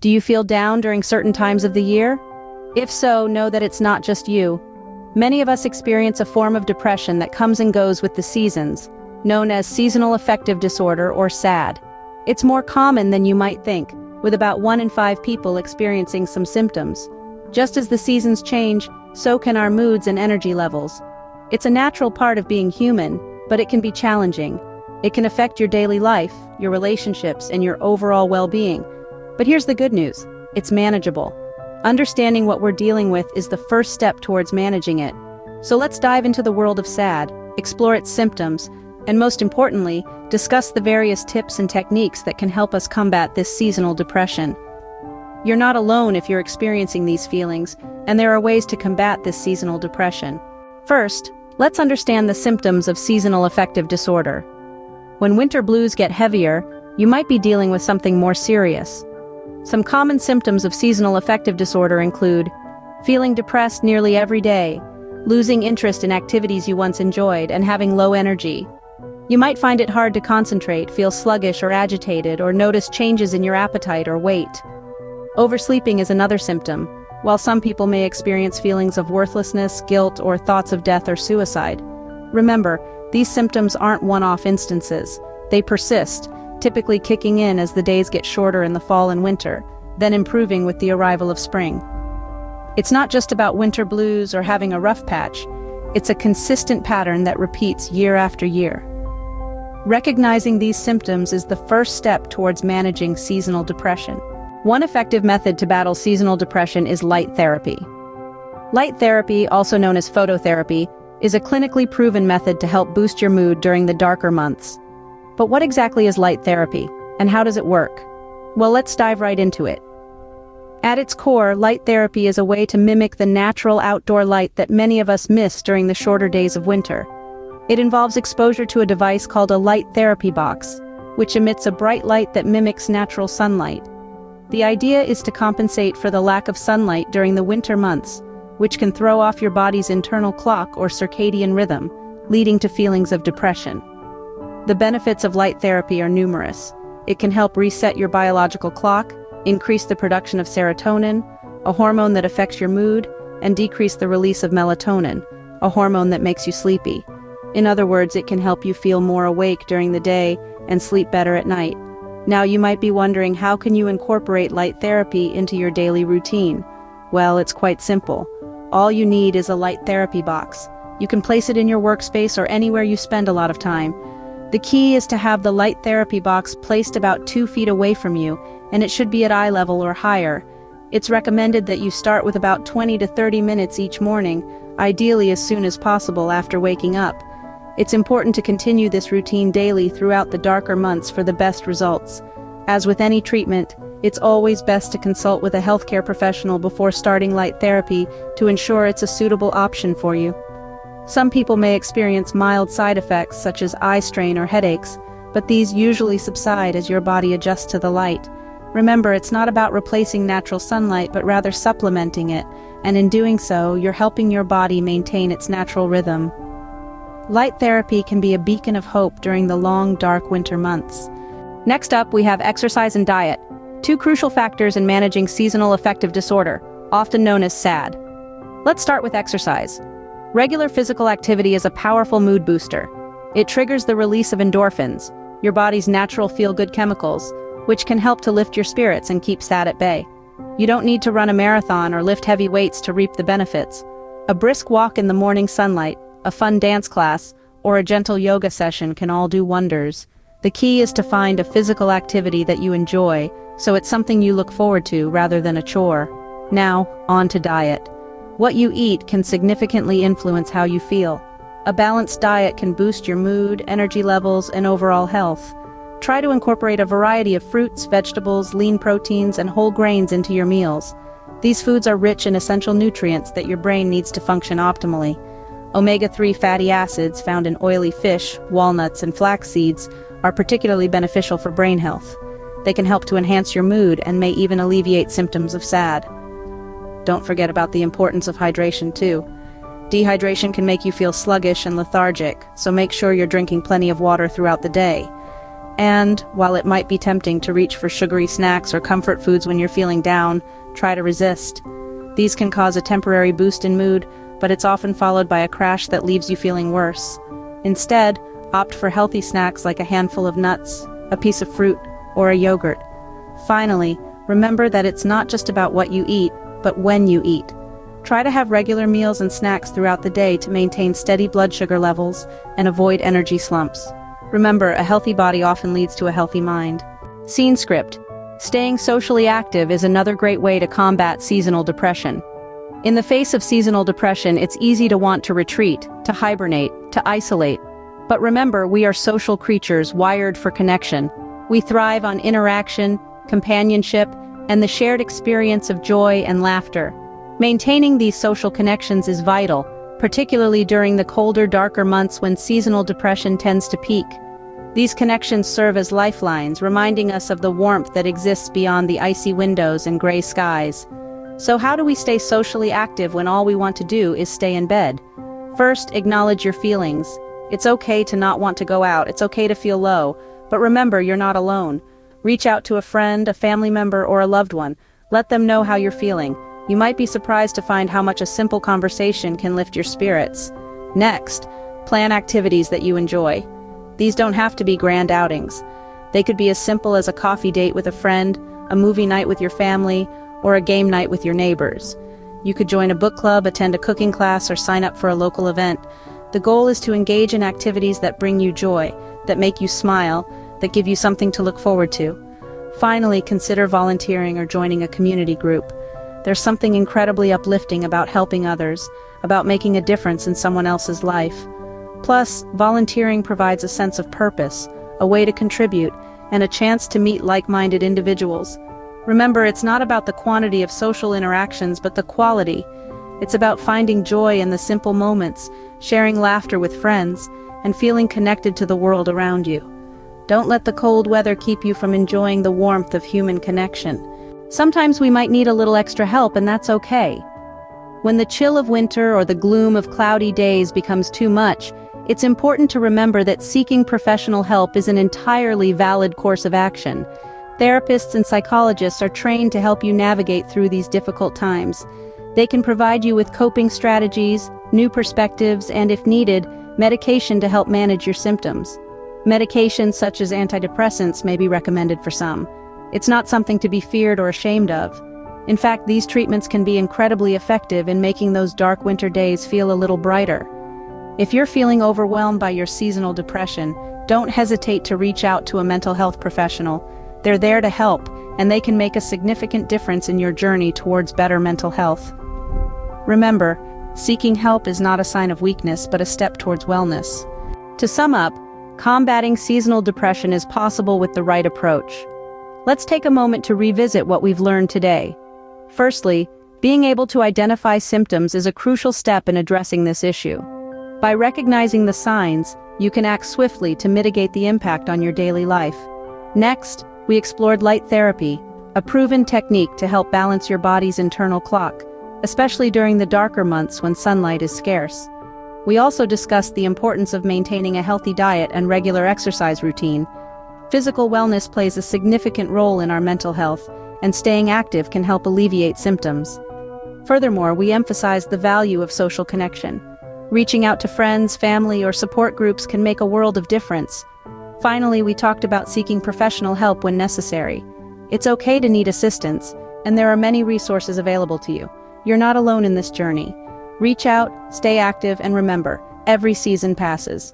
Do you feel down during certain times of the year? If so, know that it's not just you. Many of us experience a form of depression that comes and goes with the seasons, known as seasonal affective disorder or SAD. It's more common than you might think, with about 1 in 5 people experiencing some symptoms. Just as the seasons change, so can our moods and energy levels. It's a natural part of being human, but it can be challenging. It can affect your daily life, your relationships, and your overall well-being. But here's the good news: it's manageable. Understanding what we're dealing with is the first step towards managing it. So let's dive into the world of SAD, explore its symptoms, and most importantly, discuss the various tips and techniques that can help us combat this seasonal depression. You're not alone if you're experiencing these feelings, and there are ways to combat this seasonal depression. First, let's understand the symptoms of seasonal affective disorder. When winter blues get heavier, you might be dealing with something more serious. Some common symptoms of seasonal affective disorder include feeling depressed nearly every day, losing interest in activities you once enjoyed, and having low energy. You might find it hard to concentrate, feel sluggish or agitated, or notice changes in your appetite or weight. Oversleeping is another symptom. While some people may experience feelings of worthlessness, guilt, or thoughts of death or suicide, remember, these symptoms aren't one-off instances. They persist, typically kicking in as the days get shorter in the fall and winter, then improving with the arrival of spring. It's not just about winter blues or having a rough patch. It's a consistent pattern that repeats year after year. Recognizing these symptoms is the first step towards managing seasonal depression. One effective method to battle seasonal depression is light therapy. Light therapy, also known as phototherapy, is a clinically proven method to help boost your mood during the darker months. But what exactly is light therapy, and how does it work? Well, let's dive right into it. At its core, light therapy is a way to mimic the natural outdoor light that many of us miss during the shorter days of winter. It involves exposure to a device called a light therapy box, which emits a bright light that mimics natural sunlight. The idea is to compensate for the lack of sunlight during the winter months, which can throw off your body's internal clock or circadian rhythm, leading to feelings of depression. The benefits of light therapy are numerous. It can help reset your biological clock, increase the production of serotonin, a hormone that affects your mood, and decrease the release of melatonin, a hormone that makes you sleepy. In other words, it can help you feel more awake during the day and sleep better at night. Now you might be wondering, how can you incorporate light therapy into your daily routine? Well, it's quite simple. All you need is a light therapy box. You can place it in your workspace or anywhere you spend a lot of time. The key is to have the light therapy box placed about 2 feet away from you, and it should be at eye level or higher. It's recommended that you start with about 20 to 30 minutes each morning, ideally as soon as possible after waking up. It's important to continue this routine daily throughout the darker months for the best results. As with any treatment, it's always best to consult with a healthcare professional before starting light therapy to ensure it's a suitable option for you. Some people may experience mild side effects such as eye strain or headaches, but these usually subside as your body adjusts to the light. Remember, it's not about replacing natural sunlight, but rather supplementing it, and in doing so, you're helping your body maintain its natural rhythm. Light therapy can be a beacon of hope during the long, dark winter months. Next up, we have exercise and diet, 2 crucial factors in managing seasonal affective disorder, often known as SAD. Let's start with exercise. Regular physical activity is a powerful mood booster. It triggers the release of endorphins, your body's natural feel-good chemicals, which can help to lift your spirits and keep SAD at bay. You don't need to run a marathon or lift heavy weights to reap the benefits. A brisk walk in the morning sunlight, a fun dance class, or a gentle yoga session can all do wonders. The key is to find a physical activity that you enjoy, so it's something you look forward to rather than a chore. Now, on to diet. What you eat can significantly influence how you feel. A balanced diet can boost your mood, energy levels, and overall health. Try to incorporate a variety of fruits, vegetables, lean proteins, and whole grains into your meals. These foods are rich in essential nutrients that your brain needs to function optimally. Omega-3 fatty acids found in oily fish, walnuts, and flax seeds are particularly beneficial for brain health. They can help to enhance your mood and may even alleviate symptoms of SAD. Don't forget about the importance of hydration too. Dehydration can make you feel sluggish and lethargic, so make sure you're drinking plenty of water throughout the day. And, while it might be tempting to reach for sugary snacks or comfort foods when you're feeling down, try to resist. These can cause a temporary boost in mood, but it's often followed by a crash that leaves you feeling worse. Instead, opt for healthy snacks like a handful of nuts, a piece of fruit, or a yogurt. Finally, remember that it's not just about what you eat, but when you eat. Try to have regular meals and snacks throughout the day to maintain steady blood sugar levels and avoid energy slumps. Remember, a healthy body often leads to a healthy mind. Scene script. Staying socially active is another great way to combat seasonal depression. In the face of seasonal depression, it's easy to want to retreat, to hibernate, to isolate. But remember, we are social creatures wired for connection. We thrive on interaction, companionship, and the shared experience of joy and laughter. Maintaining these social connections is vital, particularly during the colder, darker months when seasonal depression tends to peak. These connections serve as lifelines, reminding us of the warmth that exists beyond the icy windows and gray skies. So how do we stay socially active when all we want to do is stay in bed? First, acknowledge your feelings. It's okay to not want to go out, it's okay to feel low, but remember, you're not alone. Reach out to a friend, a family member, or a loved one. Let them know how you're feeling. You might be surprised to find how much a simple conversation can lift your spirits. Next, plan activities that you enjoy. These don't have to be grand outings. They could be as simple as a coffee date with a friend, a movie night with your family, or a game night with your neighbors. You could join a book club, attend a cooking class, or sign up for a local event. The goal is to engage in activities that bring you joy, that make you smile, that give you something to look forward to. Finally, consider volunteering or joining a community group. There's something incredibly uplifting about helping others, about making a difference in someone else's life. Plus, volunteering provides a sense of purpose, a way to contribute, and a chance to meet like-minded individuals. Remember, it's not about the quantity of social interactions, but the quality. It's about finding joy in the simple moments, sharing laughter with friends, and feeling connected to the world around you. Don't let the cold weather keep you from enjoying the warmth of human connection. Sometimes we might need a little extra help, and that's okay. When the chill of winter or the gloom of cloudy days becomes too much, it's important to remember that seeking professional help is an entirely valid course of action. Therapists and psychologists are trained to help you navigate through these difficult times. They can provide you with coping strategies, new perspectives, and, if needed, medication to help manage your symptoms. Medications such as antidepressants may be recommended for some. It's not something to be feared or ashamed of. In fact, these treatments can be incredibly effective in making those dark winter days feel a little brighter. If you're feeling overwhelmed by your seasonal depression, don't hesitate to reach out to a mental health professional. They're there to help, and they can make a significant difference in your journey towards better mental health. Remember, seeking help is not a sign of weakness, but a step towards wellness. To sum up, combating seasonal depression is possible with the right approach. Let's take a moment to revisit what we've learned today. Firstly, being able to identify symptoms is a crucial step in addressing this issue. By recognizing the signs, you can act swiftly to mitigate the impact on your daily life. Next, we explored light therapy, a proven technique to help balance your body's internal clock, especially during the darker months when sunlight is scarce. We also discussed the importance of maintaining a healthy diet and regular exercise routine. Physical wellness plays a significant role in our mental health, and staying active can help alleviate symptoms. Furthermore, we emphasized the value of social connection. Reaching out to friends, family, or support groups can make a world of difference. Finally, we talked about seeking professional help when necessary. It's okay to need assistance, and there are many resources available to you. You're not alone in this journey. Reach out, stay active, and remember, every season passes.